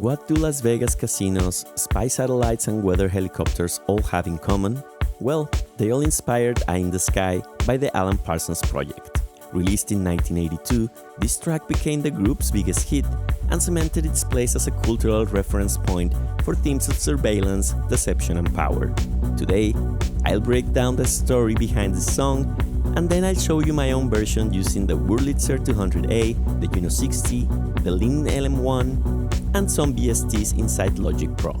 What do Las Vegas casinos, spy satellites, and weather helicopters all have in common? Well, they all inspired Eye in the Sky by the Alan Parsons Project. Released in 1982, this track became the group's biggest hit and cemented its place as a cultural reference point for themes of surveillance, deception, and power. Today, I'll break down the story behind the song, and then I'll show you my own version using the Wurlitzer 200A, the Juno-60, the Linn LM1, and some VSTs inside Logic Pro.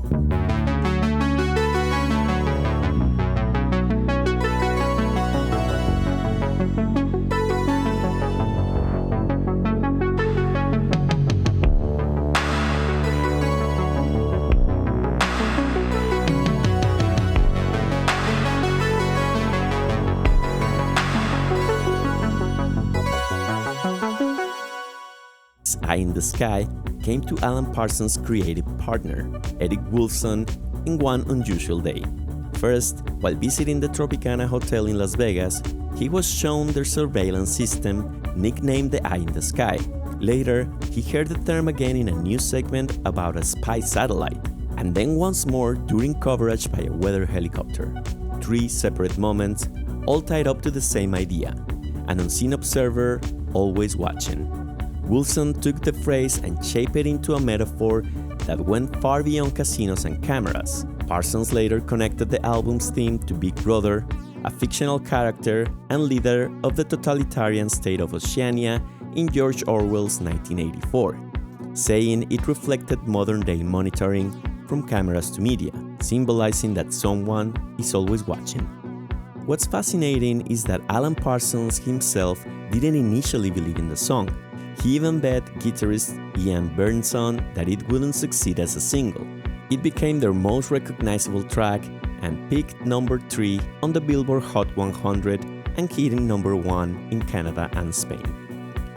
Eye in the Sky came to Alan Parsons' creative partner, Woolfson, in one unusual day. First, while visiting the Tropicana Hotel in Las Vegas, he was shown their surveillance system, nicknamed the Eye in the Sky. Later, he heard the term again in a news segment about a spy satellite, and then once more during coverage by a weather helicopter. 3 separate moments, all tied up to the same idea: an unseen observer always watching. Woolfson took the phrase and shaped it into a metaphor that went far beyond casinos and cameras. Parsons later connected the album's theme to Big Brother, a fictional character and leader of the totalitarian state of Oceania in George Orwell's 1984, saying it reflected modern-day monitoring from cameras to media, symbolizing that someone is always watching. What's fascinating is that Alan Parsons himself didn't initially believe in the song. He even bet guitarist Ian Bernson that it wouldn't succeed as a single. It became their most recognizable track and peaked number 3 on the Billboard Hot 100 and hitting number 1 in Canada and Spain.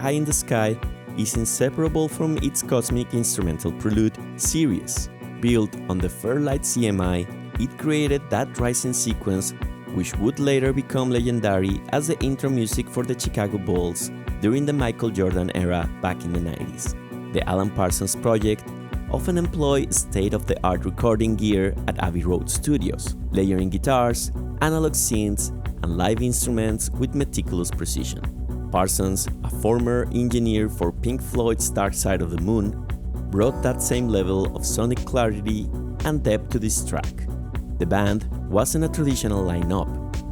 Eye in the Sky is inseparable from its cosmic instrumental prelude, Sirius. Built on the Fairlight CMI, it created that rising sequence which would later become legendary as the intro music for the Chicago Bulls during the Michael Jordan era back in the 90s. The Alan Parsons Project often employ state-of-the-art recording gear at Abbey Road studios, layering guitars, analog synths, and live instruments with meticulous precision. Parsons, a former engineer for Pink Floyd's Dark Side of the Moon, brought that same level of sonic clarity and depth to this track. The band wasn't a traditional lineup,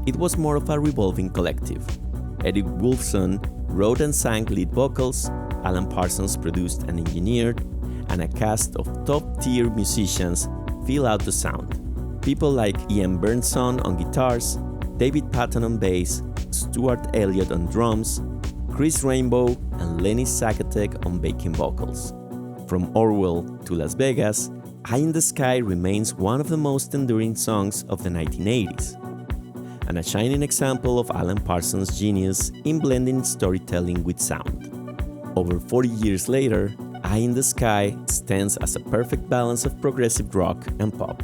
it was more of a revolving collective. Woolfson wrote and sang lead vocals, Alan Parsons produced and engineered, and a cast of top-tier musicians fill out the sound. People like Ian Bernson on guitars, David Patton on bass, Stuart Elliott on drums, Chris Rainbow and Lenny Sakatek on backing vocals. From Orwell to Las Vegas, Eye in the Sky remains one of the most enduring songs of the 1980s, and a shining example of Alan Parsons' genius in blending storytelling with sound. Over 40 years later, Eye in the Sky stands as a perfect balance of progressive rock and pop.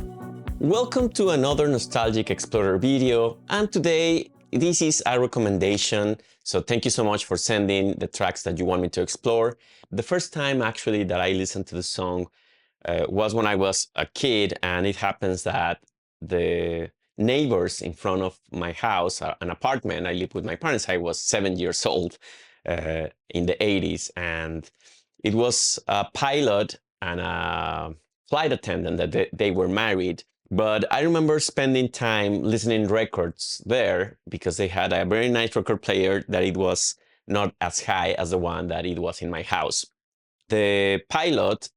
Welcome to another Nostalgic Explorer video, and today this is a recommendation, so thank you so much for sending the tracks that you want me to explore. The first time actually that I listened to the song was when I was a kid, and it happens that the neighbors in front of my house, an apartment, I lived with my parents, I was 7 years old in the 80s, and it was a pilot and a flight attendant that they were married. But I remember spending time listening records there because they had a very nice record player that it was not as high as the one that it was in my house. The pilot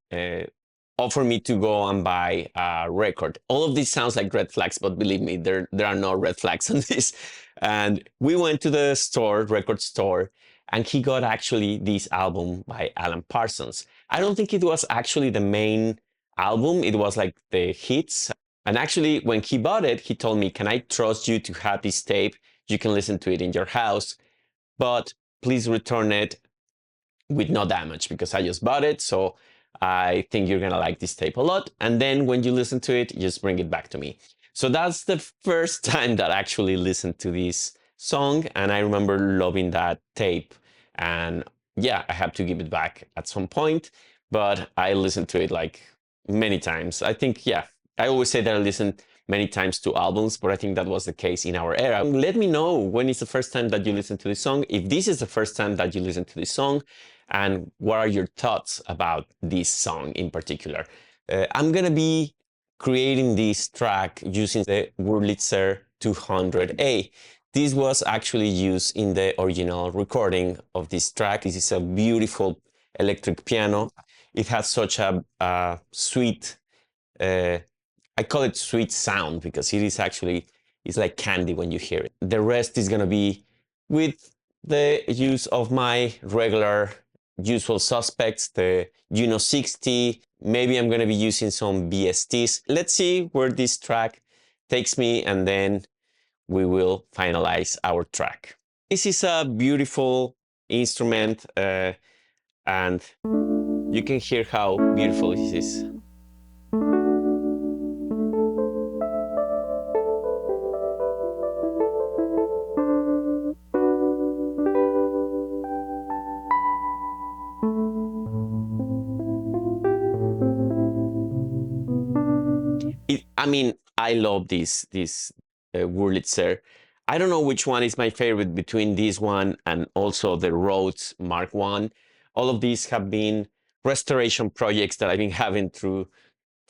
offered me to go and buy a record. All of this sounds like red flags, but believe me, there are no red flags on this. And we went to the store, record store, and he got actually this album by Alan Parsons. I don't think it was actually the main album, it was like the hits. And actually, when he bought it, he told me, "Can I trust you to have this tape? You can listen to it in your house, but please return it with no damage because I just bought it, so I think you're gonna like this tape a lot. And then when you listen to it, just bring it back to me." So that's the first time that I actually listened to this song, and I remember loving that tape. And yeah, I have to give it back at some point, but I listened to it like many times. I think, yeah, I always say that I listen many times to albums, but I think that was the case in our era. Let me know when is the first time that you listen to this song, if this is the first time that you listen to this song, and what are your thoughts about this song in particular. I'm gonna be creating this track using the Wurlitzer 200A. This was actually used in the original recording of this track. This is a beautiful electric piano. It has such a sweet, I call it sweet sound because it is actually, it's like candy when you hear it. The rest is gonna be with the use of my regular usual suspects, the Juno-60. Maybe I'm gonna be using some VSTs. Let's see where this track takes me, and then we will finalize our track. This is a beautiful instrument, and you can hear how beautiful this is. I mean, I love this Wurlitzer. I don't know which one is my favorite between this one and also the Rhodes Mark I. All of these have been restoration projects that I've been having through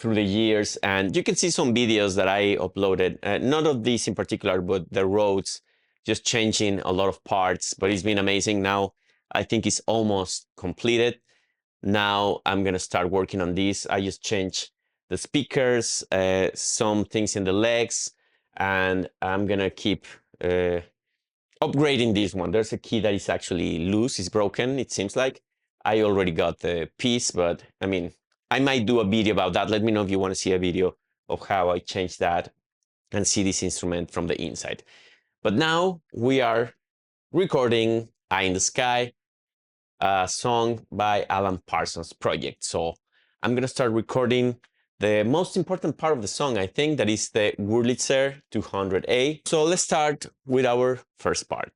the years, and you can see some videos that I uploaded. Not of these in particular, but the Rhodes, just changing a lot of parts. But it's been amazing. Now I think it's almost completed. Now I'm gonna start working on this. I just changed the speakers, some things in the legs, and I'm gonna keep upgrading this one. There's a key that is actually loose, it's broken, it seems like. I already got the piece, but I mean, I might do a video about that. Let me know if you want to see a video of how I changed that and see this instrument from the inside. But now we are recording Eye in the Sky, a song by Alan Parsons Project. So I'm gonna start recording the most important part of the song, I think, that is the Wurlitzer 200A. So let's start with our first part.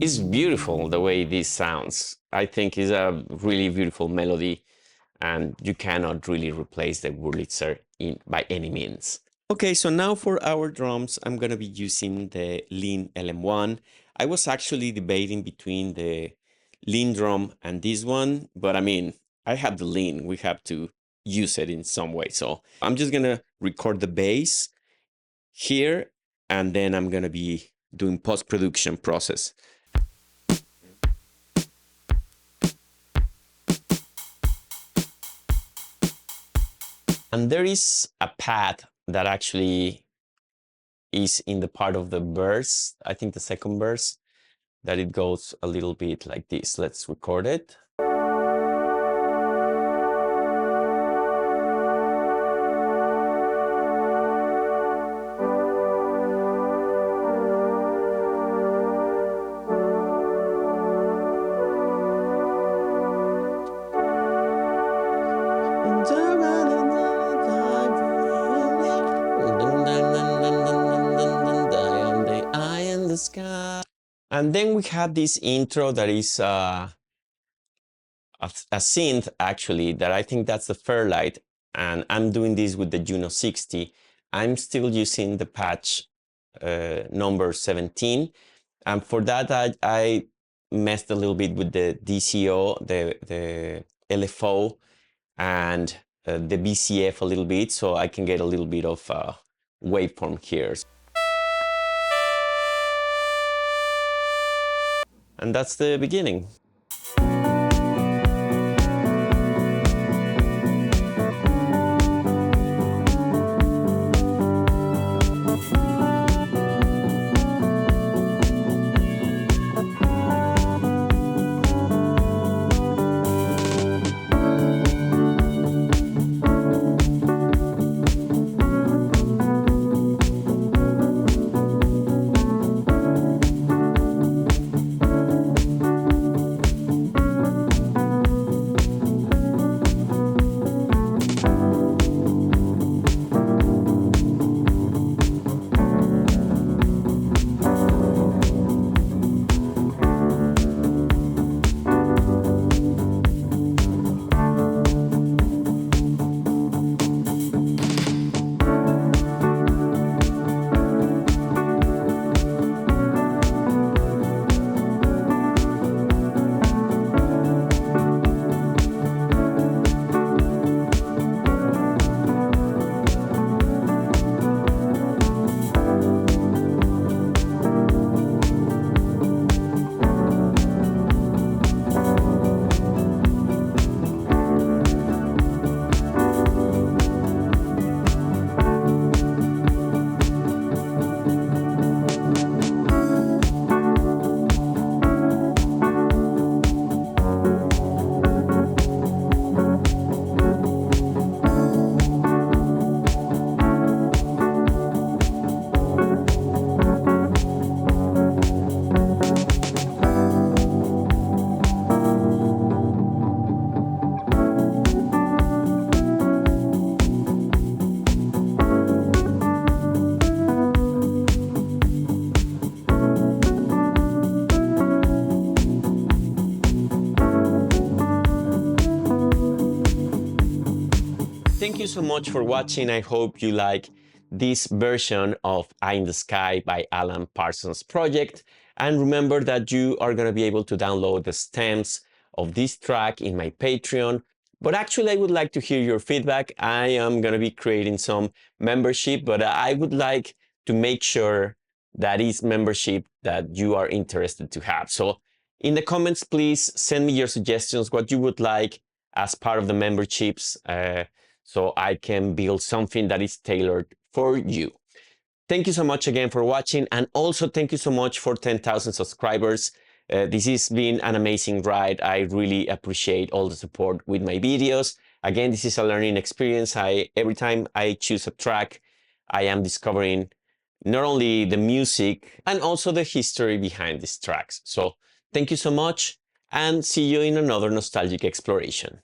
It's beautiful the way this sounds. I think it's a really beautiful melody, and you cannot really replace the Wurlitzer by any means. Okay, so now for our drums, I'm gonna be using the Linn LM1. I was actually debating between the LinnDrum and this one, but I mean, I have the Linn, we have to use it in some way. So I'm just gonna record the bass here, and then I'm gonna be doing post-production process. And there is a pad that actually is in the part of the verse, I think the second verse, that it goes a little bit like this. Let's record it. And then we have this intro that is a synth, actually, that I think that's the Fairlight. And I'm doing this with the Juno-60. I'm still using the patch number 17. And for that, I messed a little bit with the DCO, the LFO, and the BCF a little bit, so I can get a little bit of waveform here. And that's the beginning. thank you so much for watching. I hope you like this version of Eye in the Sky by Alan Parsons Project. And remember that you are going to be able to download the stems of this track in my Patreon. But actually, I would like to hear your feedback. I am going to be creating some membership, but I would like to make sure that is membership that you are interested to have. So in the comments, please send me your suggestions, what you would like as part of the memberships, so I can build something that is tailored for you. Thank you so much again for watching, and also thank you so much for 10,000 subscribers. This has been an amazing ride. I really appreciate all the support with my videos. Again, this is a learning experience. Every time I choose a track, I am discovering not only the music and also the history behind these tracks. So thank you so much, and see you in another nostalgic exploration.